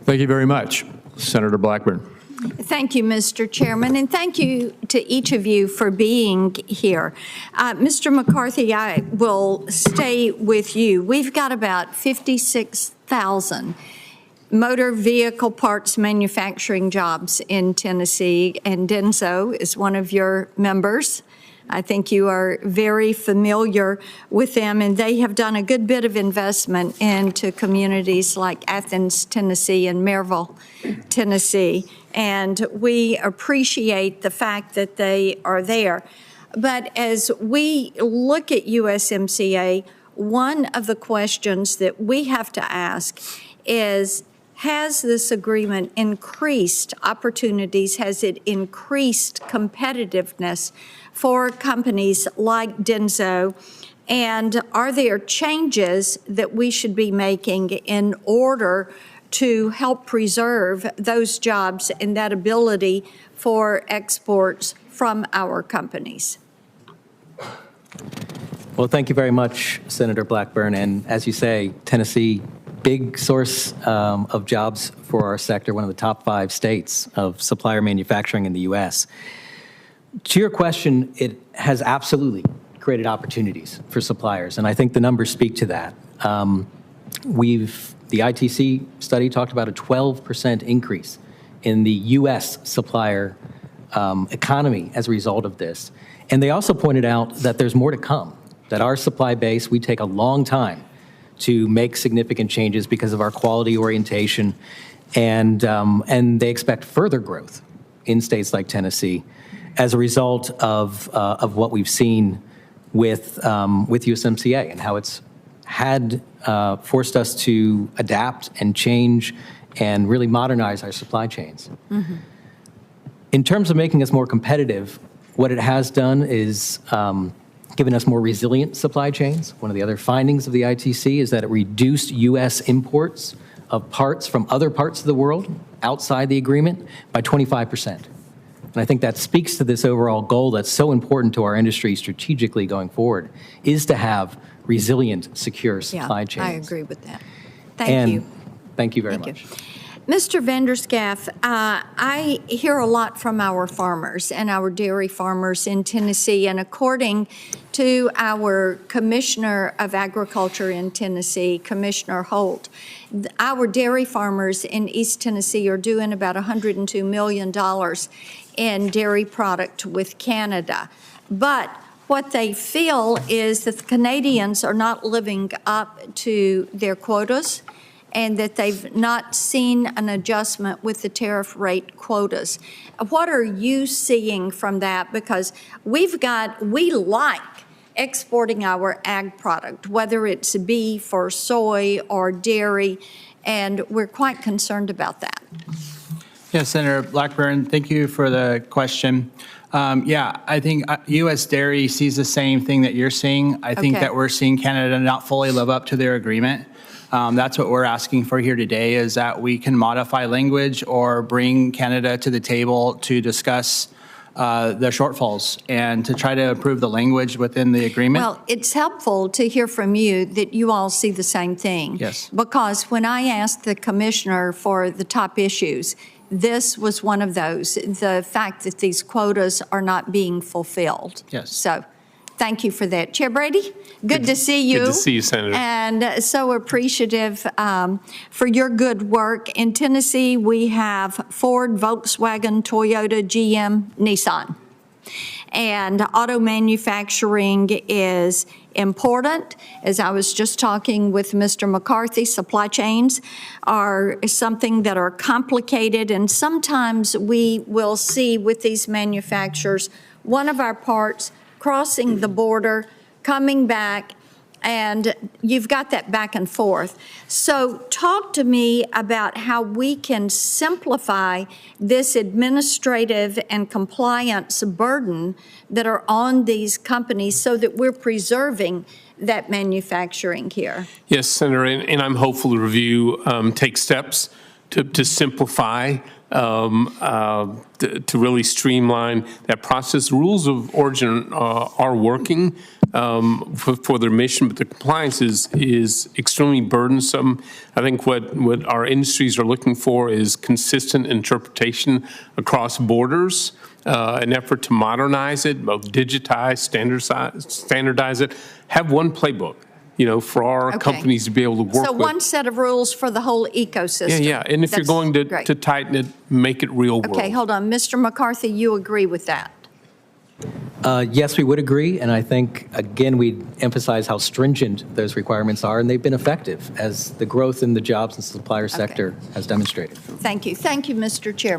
Thank you very much, Senator Blackburn. Thank you, Mr. Chairman, and thank you to each of you for being here. Mr. McCarthy, I will stay with you. We've got about 56,000 motor vehicle parts manufacturing jobs in Tennessee, and DENSO is one of your members. I think you are very familiar with them, and they have done a good bit of investment into communities like Athens, Tennessee, and Maryville, Tennessee. And we appreciate the fact that they are there. But as we look at USMCA, one of the questions that we have to ask is, has this agreement increased opportunities? Has it increased competitiveness for companies like DENSO? And are there changes that we should be making in order to help preserve those jobs and that ability for exports from our companies? Well, thank you very much, Senator Blackburn. And as you say, Tennessee, big source of jobs for our sector, one of the top 5 states of supplier manufacturing in the U.S. To your question, it has absolutely created opportunities for suppliers, and I think the numbers speak to that. The ITC study talked about a 12% increase in the U.S. supplier economy as a result of this. And they also pointed out that there's more to come, that our supply base, we take a long time to make significant changes because of our quality orientation, and they expect further growth in states like Tennessee as a result of what we've seen with USMCA and how it's had forced us to adapt and change and really modernize our supply chains. Mm-hmm. In terms of making us more competitive, what it has done is given us more resilient supply chains. One of the other findings of the ITC is that it reduced U.S. imports of parts from other parts of the world outside the agreement by 25%. And I think that speaks to this overall goal that's so important to our industry strategically going forward, is to have resilient, secure supply chains. I agree with that. Thank you. Thank you very much. Mr. Vanderschaff, I hear a lot from our farmers and our dairy farmers in Tennessee, and according to our Commissioner of Agriculture in Tennessee, Commissioner Holt, our dairy farmers in East Tennessee are doing about $102 million in dairy product with Canada. But what they feel is that the Canadians are not living up to their quotas, and that they've not seen an adjustment with the tariff rate quotas. What are you seeing from that? Because we like exporting our ag product, whether it's beef or soy or dairy, and we're quite concerned about that. Yes, Senator Blackburn, thank you for the question. I think U.S. Dairy sees the same thing that you're seeing. I think that we're seeing Canada not fully live up to their agreement. That's what we're asking for here today, is that we can modify language or bring Canada to the table to discuss the shortfalls and to try to improve the language within the agreement. Well, it's helpful to hear from you that you all see the same thing. Yes. Because when I asked the commissioner for the top issues, this was one of those, the fact that these quotas are not being fulfilled. Yes. So thank you for that. Chair Brady, good to see you. Good to see you, Senator. And so appreciative for your good work. In Tennessee, we have Ford, Volkswagen, Toyota, GM, Nissan. And auto manufacturing is important. As I was just talking with Mr. McCarthy, supply chains are something that are complicated, and sometimes we will see with these manufacturers one of our parts crossing the border, coming back, and you've got that back and forth. So talk to me about how we can simplify this administrative and compliance burden that are on these companies so that we're preserving that manufacturing here. Yes, Senator, and I'm hopeful the review takes steps to simplify to really streamline that process. Rules of origin are working for their mission, but the compliance is extremely burdensome. I think what our industries are looking for is consistent interpretation across borders, an effort to modernize it, both digitize, standardize it, have one playbook, for our Okay. companies to be able to work So with. one set of rules for the whole ecosystem. Yeah, and if you're That's going great. to tighten it, make it real world. Okay, hold on. Mr. McCarthy, you agree with that? Yes, we would agree, and I think, again, we emphasize how stringent those requirements are, and they've been effective, as the growth in the jobs and supplier sector has demonstrated. Thank you. Thank you, Mr. Chairman.